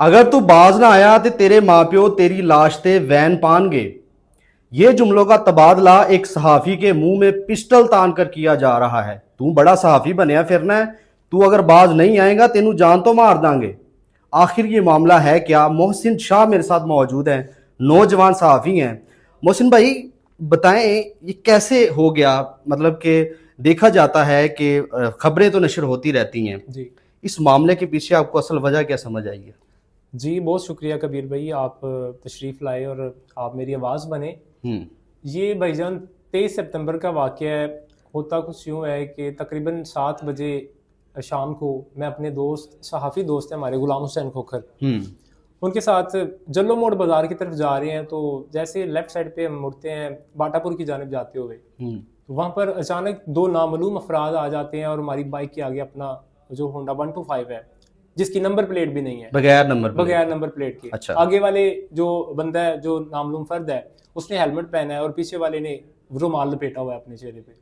अगर तू बाज ना आया तो तेरे माँ प्यो तेरी लाश ते वैन पानगे। ये जुमलों का तबादला एक सहाफी के मुंह में पिस्टल तान कर किया जा रहा है। तू बड़ा सहाफी बनया फिरना है। तू अगर बाज नहीं आएगा तेनू जान तो मार दांगे। आखिर ये मामला है क्या? मोहसिन शाह मेरे साथ मौजूद हैं, नौजवान सहाफी हैं। मोहसिन भाई बताएं ये कैसे हो गया? मतलब कि देखा जाता है कि खबरें तो नशर होती रहती हैं। जी इस मामले के पीछे आपको असल वजह क्या समझ आई है? जी, बहुत शुक्रिया कबीर भाई, आप तशरीफ़ लाए और आप मेरी आवाज़ बने। हम्म। ये भाईजान 23 सितंबर का वाक़या है। होता कुछ यूँ है कि तकरीबन 7 बजे शाम को मैं अपने दोस्त, सहाफ़ी दोस्त हैं हमारे, गुलाम हुसैन खोखर, हम्म। उनके साथ जल्लो मोड़ बाज़ार की तरफ जा रहे हैं। तो जैसे लेफ़्ट साइड पे हम मुड़ते हैं बाटापुर की जानिब जाते हुए, हम्म। तो वहाँ पर अचानक दो नामालूम अफराद आ जाते हैं और हमारी बाइक के आगे अपना जो होंडा 125 है, जिसकी नंबर प्लेट भी नहीं है, बगैर नंबर प्लेट बगैर के? नंबर प्लेट के, अच्छा। आगे वाले जो बंदा है, जो नामालूम फर्द है, उसने हेलमेट पहना है और पीछे वाले ने रुमाल लपेटा हुआ है अपने चेहरे पे।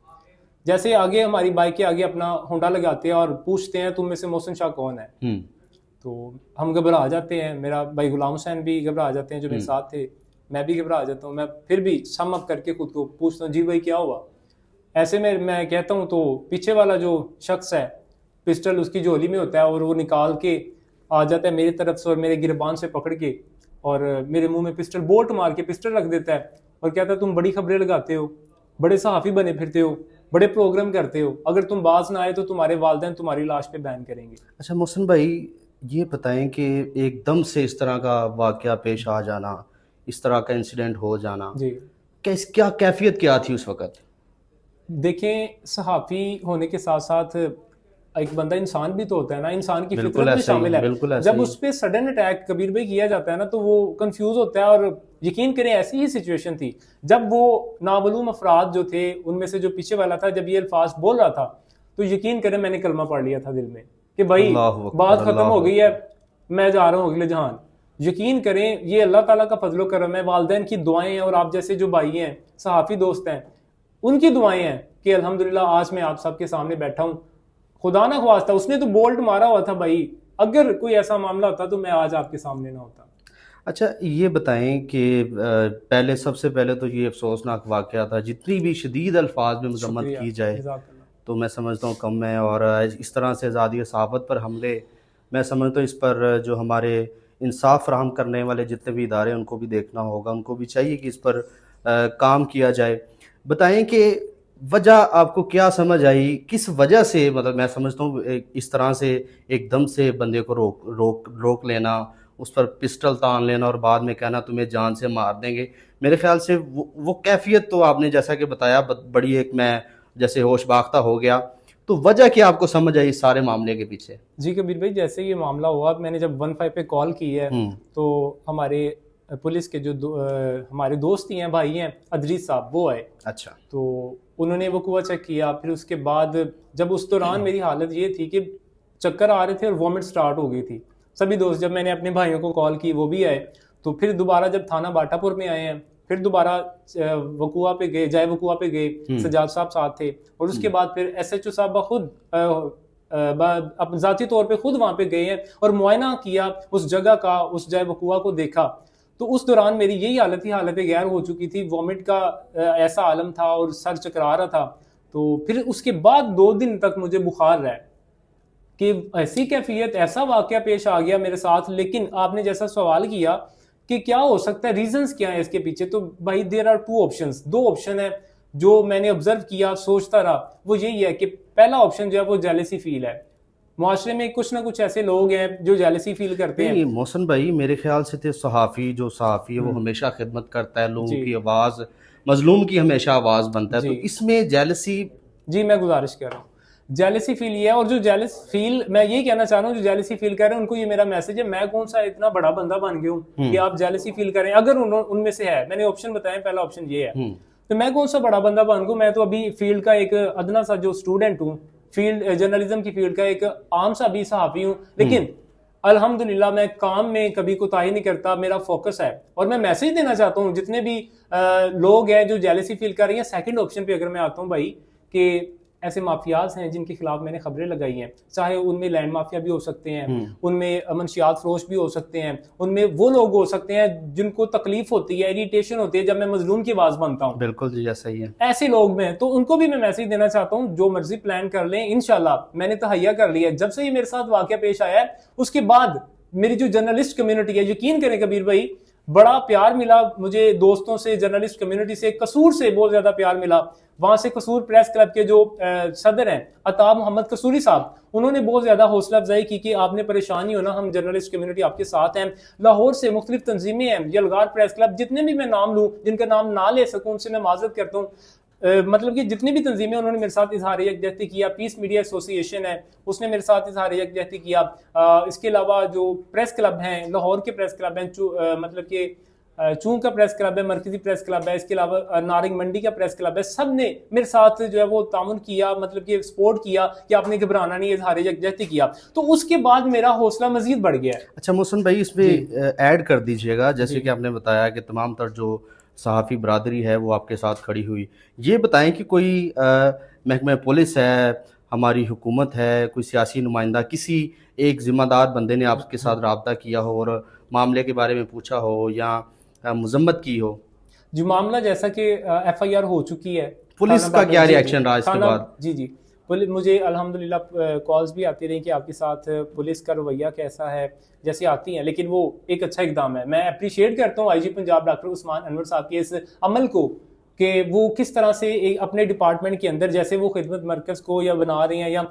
जैसे आगे हमारी बाइक के आगे अपना होंडा लगाते हैं और पूछते हैं तुम में से मोहसिन शाह कौन है। हम्म। तो हम घबरा जाते हैं, मेरा भाई गुलाम हुसैन भी घबरा जाते हैं जो मेरे हम्म। साथ थे, मैं भी घबरा जाता हूँ। मैं फिर भी सम अप करके खुद को पूछता हूँ जी भाई क्या हुआ। ऐसे में मैं कहता हूँ तो पीछे वाला जो शख्स है, पिस्टल उसकी झोली में होता है और वो निकाल के आ जाता है मेरी तरफ से और मेरे गिरबान से पकड़ के और मेरे मुंह में पिस्टल बोल्ट मार के पिस्टल रख देता है और कहता है तुम बड़ी खबरें लगाते हो, बड़े सहाफी बने फिरते हो, बड़े प्रोग्राम करते हो, अगर तुम बाज ना आए तो तुम्हारे वालिदैन तुम्हारी लाश पे बैन करेंगे। अच्छा मोहसिन भाई, ये बताएं कि एकदम से इस तरह का वाकया पेश आ जाना, इस तरह का इंसिडेंट हो जाना, जी क्या कैफियत क्या थी उस वक्त? देखें, सहाफ़ी होने के साथ साथ एक बंदा इंसान भी तो होता है ना, इंसान की फितरत बिल्कुल भी ऐसा ही शामिल है, है। बिल्कुल ऐसा जब ही उस है। पर सडन अटैक कबीर भाई किया जाता है ना, तो वो कंफ्यूज होता है। और यकीन करें ऐसी ही सिचुएशन थी जब वो नामालूम अफराद जो थे, उनमें से जो पीछे वाला था, जब ये अल्फाज बोल रहा था, तो यकीन करें मैंने कलमा पढ़ लिया था दिल में कि भाई अल्लाह बात अकबर, खत्म हो अल्लाह गई है, अकबर। मैं जा रहा हूँ अगले जहान। यकीन करें ये अल्लाह ताला का फजलो करम है, वालदैन की दुआएं हैं और आप जैसे जो भाई हैं, सहाफ़ी दोस्त हैं, उनकी दुआएं हैं कि अल्हम्दुलिल्लाह आज मैं आप सबके सामने बैठा हूं। खुदा ना ख्वास्ता उसने तो बोल्ट मारा हुआ था भाई, अगर कोई ऐसा मामला होता तो मैं आज आपके सामने ना होता। अच्छा ये बताएं कि पहले, सबसे पहले तो ये अफसोसनाक वाकया था। जितनी भी शदीद अल्फाज में मजम्मत शुक्रिया, की जाए जज़ाकल्लाह। तो मैं समझता हूँ कम है। और इस तरह से आज़ादी सहाफ़त पर हमले, मैं समझता हूँ इस पर जो हमारे इंसाफ फराहम करने वाले जितने भी इदारे हैं उनको भी देखना होगा, उनको भी चाहिए कि इस पर काम किया जाए। बताएं कि वजह आपको क्या समझ आई, किस वजह से, मतलब मैं समझता हूँ इस तरह से एकदम से बंदे को रोक रोक रोक लेना, उस पर पिस्टल तान लेना और बाद में कहना तुम्हें जान से मार देंगे। मेरे ख्याल से वो कैफियत तो आपने जैसा कि बताया बड़ी एक, मैं जैसे होश बाख्ता हो गया। तो वजह क्या आपको समझ आई इस सारे मामले के पीछे? जी कबीर भाई, जैसे ये मामला हुआ, मैंने जब 15 पे कॉल की है, हम्म। तो हमारे पुलिस के जो हमारे दोस्त ही हैं, भाई हैं, अदरीस साहब, वो आए। अच्छा। तो उन्होंने वकूआ चेक किया। फिर उसके बाद जब उस दौरान मेरी हालत ये थी कि चक्कर आ रहे थे और वॉमिट स्टार्ट हो गई थी। सभी दोस्त, जब मैंने अपने भाइयों को कॉल की वो भी आए। तो फिर दोबारा जब थाना बाटापुर में आए हैं, फिर दोबारा वकूआ पे गए, जाए वकूआ पे गए, हम्म। सजाद साहब साथ थे। और उसके बाद फिर एसएचओ साहब खुद अब जाती तौर पे खुद वहां पे गए हैं और मुआयना किया उस जगह का, उस जाए वकूआ को देखा। तो उस दौरान मेरी यही हालत थी, हालत गैर हो चुकी थी, वॉमिट का ऐसा आलम था और सर चकरा रहा था। तो फिर उसके बाद 2 दिन तक मुझे बुखार रहा कि ऐसी कैफियत, ऐसा वाकया पेश आ गया मेरे साथ। लेकिन आपने जैसा सवाल किया कि क्या हो सकता है, रीजंस क्या है इसके पीछे, तो भाई देयर आर टू ऑप्शंस, दो ऑप्शन है जो मैंने ऑब्जर्व किया, सोचता रहा। वो यही है कि पहला ऑप्शन जो है वो जेलसी फील है। मुआशरे में कुछ ना कुछ ऐसे लोग हैं जो जेलसी फील करते हैं। नहीं मोहसन भाई, मेरे ख्याल से थे सहाफ़ी, जो सहाफ़ी है वो हम्म। हमेशा खिदमत करता है, लोगों जी की आवाज़, मजलूम की हमेशा आवाज़ बनता है। जी तो इसमें जेलसी? जी, मैं गुजारिश कर रहा हूँ, जेलसी फील ये है। और जो जेलस फील, मैं यही कहना चाह रहा हूँ, जो जेलसी फील कर रहे हैं उनको ये मेरा मैसेज है, मैं कौन सा इतना बड़ा बंदा बन गया हूँ कि हम्म। आप जेलसी फील करें। अगर उनमें से है, मैंने ऑप्शन बताया, पहला ऑप्शन ये है, हम्म। तो मैं कौन सा बड़ा बंदा बन गया। मैं तो अभी फील्ड का एक अदना सा जो स्टूडेंट हूँ, फील्ड जर्नलिज्म की फील्ड का एक आम सा भी सहाफी हूँ। हम्म। लेकिन अल्हम्दुलिल्लाह मैं काम में कभी कोताही नहीं करता, मेरा फोकस है। और मैं मैसेज देना चाहता हूँ जितने भी लोग हैं जो जेलसी फील कर रही हैं, सेकंड ऑप्शन पे अगर मैं आता हूँ भाई, कि ऐसे माफियाज हैं जिनके खिलाफ मैंने खबरें लगाई हैं, चाहे उनमें लैंड माफिया भी हो सकते हैं, उनमें मंशियात फरोश भी हो सकते हैं, उनमें वो लोग हो सकते हैं जिनको तकलीफ होती है, इरिटेशन होती है जब मैं मजलूम की आवाज बनता हूँ। बिल्कुल जी, ऐसा ही है। ऐसे लोग में तो उनको भी मैं मैसेज देना चाहता हूँ, जो मर्जी प्लान कर लें, इंशाल्लाह मैंने तहैया कर लिया है। जब से ये मेरे साथ वाकया पेश आया है उसके बाद मेरी जो जर्नलिस्ट कम्युनिटी है, यकीन करें कबीर भाई, बड़ा प्यार मिला मुझे दोस्तों से, जर्नलिस्ट कम्युनिटी से, कसूर से बहुत ज्यादा प्यार मिला। वहां से कसूर प्रेस क्लब के जो सदर हैं अताब मोहम्मद कसूरी साहब, उन्होंने बहुत ज्यादा हौसला अफजाई की कि आपने परेशान नहीं होना, हम जर्नलिस्ट कम्युनिटी आपके साथ हैं। लाहौर से मुख्तलिफ तंजीमें हैं, यलगार प्रेस क्लब, जितने भी मैं नाम लूँ, जिनका नाम ना ले सकूँ उनसे मैं माजरत करता हूँ। मतलब कि जितनी भी तंजीमें, उन्होंने मेरे साथ इजहार यकजहती किया। पीस मीडिया एसोसिएशन है, उसने मेरे साथ इजहार यकजहती किया। इसके अलावा जो प्रेस क्लब हैं, लाहौर के प्रेस क्लब हैं, मतलब कि चूंक का प्रेस क्लब है, मरकजी प्रेस क्लब है, इसके अलावा नारिंग मंडी का प्रेस क्लब है, सब ने मेरे साथ जो है वो तामुन किया, मतलब कि सपोर्ट किया कि आपने घबराना नहीं, इजहार यकजहती किया। तो उसके बाद मेरा हौसला मजीद बढ़ गया है। अच्छा मोहसिन भाई, इसमें ऐड कर दीजिएगा, जैसे कि आपने बताया कि तमाम तर जो सहाफ़ी बरादरी है वो आपके साथ खड़ी हुई। ये बताएं कि कोई महकमा पुलिस है, हमारी हुकूमत है, कोई सियासी नुमाइंदा, किसी एक ज़िम्मेदार बंदे ने आपके साथ रब्ता किया हो और मामले के बारे में पूछा हो या मजम्मत की हो? जो मामला, जैसा कि FIR हो चुकी है, पुलिस का क्या रिएक्शन रहा इसके बाद? जी जी, मुझे अल्हम्दुलिल्लाह कॉल्स भी आती रही कि आपके साथ पुलिस का रवैया कैसा है, जैसे आती हैं, लेकिन वो एक अच्छा इकदाम है। मैं अप्रिशिएट करता हूँ IG पंजाब डॉक्टर उस्मान अनवर साहब के इस अमल को, कि वो किस तरह से एक अपने डिपार्टमेंट के अंदर जैसे वो खिदमत मरकज़ को या बना रहे हैं या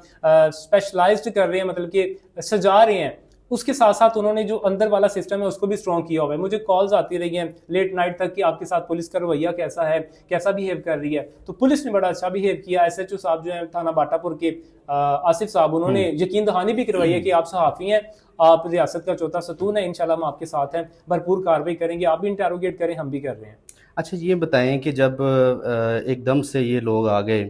स्पेशलाइज्ड कर रहे हैं, मतलब कि सजा रहे हैं, उसके साथ साथ उन्होंने जो अंदर वाला सिस्टम है उसको भी स्ट्रॉन्ग किया हुआ है। मुझे कॉल्स आती रही हैं लेट नाइट तक कि आपके साथ पुलिस का रवैया कैसा है, कैसा बिहेव कर रही है। तो पुलिस ने बड़ा अच्छा बिहेव किया। SHO साहब जो है थाना बाटापुर के, आसिफ साहब, उन्होंने यकीन दहानी भी करवाई है कि आप सहाफ़ी हैं, आप रियासत का चौथा सतून है, इंशाल्लाह हम आपके साथ हैं, भरपूर कार्रवाई करेंगे, आप भी इंटेरोगेट करें, हम भी कर रहे हैं। अच्छा ये बताएं कि जब एकदम से ये लोग आ गए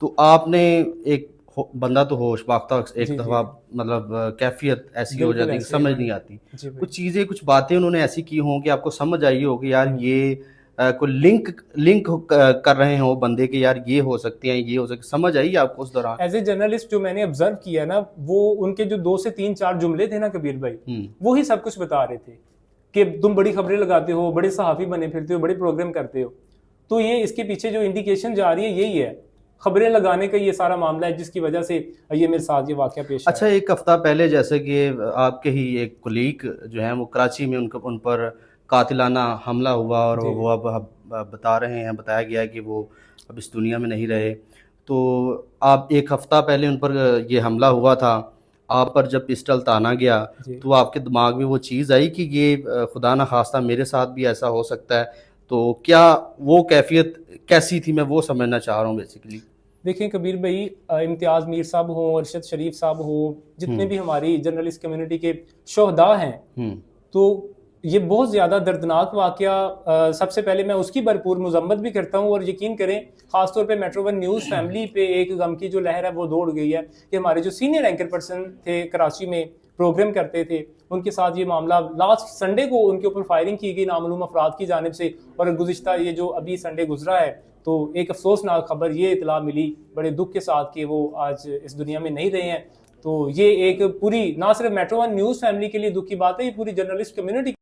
तो आपने एक बंदा तो होश बाख्ता एक दफ़ा मतलब कैफियत ऐसी हो जाती है कि समझ नहीं आती, कुछ चीज़ें कुछ बातें उन्होंने ऐसी की हों कि आपको समझ आई हो कि यार ये कोई लिंक कर रहे हो बंदे के, यार ये हो सकती हैं, ये हो सकती, समझ आई आपको उस दौरान? एज ए जर्नलिस्ट जो मैंने ऑब्जर्व किया ना, वो उनके जो 2 से 3-4 जुमले थे ना कबीर भाई, वो ही सब कुछ बता रहे थे कि तुम बड़ी खबरें लगाते हो, बड़े सहाफ़ी बने फिरते हो, बड़े प्रोग्राम करते हो। तो ये इसके पीछे जो इंडिकेशन जा रही है यही है, खबरें लगाने का ये सारा मामला है जिसकी वजह से ये मेरे साथ ये वाकया पेश आया। अच्छा, एक हफ्ता पहले जैसे कि आपके ही एक कोलीग जो हैं वो कराची में उन पर कातिलाना हमला हुआ और वो अब बता रहे हैं, बताया गया है कि वो अब इस दुनिया में नहीं रहे। तो आप एक हफ्ता पहले उन पर ये हमला हुआ था, आप पर जब पिस्टल ताना गया तो आपके दिमाग में वो चीज़ आई कि ये खुदा न खास्ता मेरे साथ भी ऐसा हो सकता है। तो क्या वो कैफियत कैसी थी, मैं वो समझना चाह रहा हूँ बेसिकली। देखिए कबीर भाई, इम्तियाज़ मीर साहब हो, अरशद शरीफ साहब हो, जितने भी हमारी जर्नलिस्ट कम्युनिटी के शोहदा हैं, तो ये बहुत ज़्यादा दर्दनाक वाकया। सबसे पहले मैं उसकी भरपूर मजम्मत भी करता हूँ, और यकीन करें खासतौर पे मेट्रो वन न्यूज़ फैमिली पे एक गम की जो लहर है वो दौड़ गई है कि हमारे जो सीनियर एंकर पर्सन थे, कराची में प्रोग्राम करते थे, उनके साथ ये मामला लास्ट संडे को उनके ऊपर फायरिंग की गई नामालूम अफराद की जानिब से। और गुज़िश्ता ये जो अभी संडे गुजरा है, तो एक अफसोसनाक खबर ये इतला मिली बड़े दुख के साथ कि वो आज इस दुनिया में नहीं रहे हैं। तो ये एक पूरी, ना सिर्फ मेट्रो वन न्यूज़ फैमिली के लिए दुख की बात है, ये पूरी जर्नलिस्ट कम्युनिटी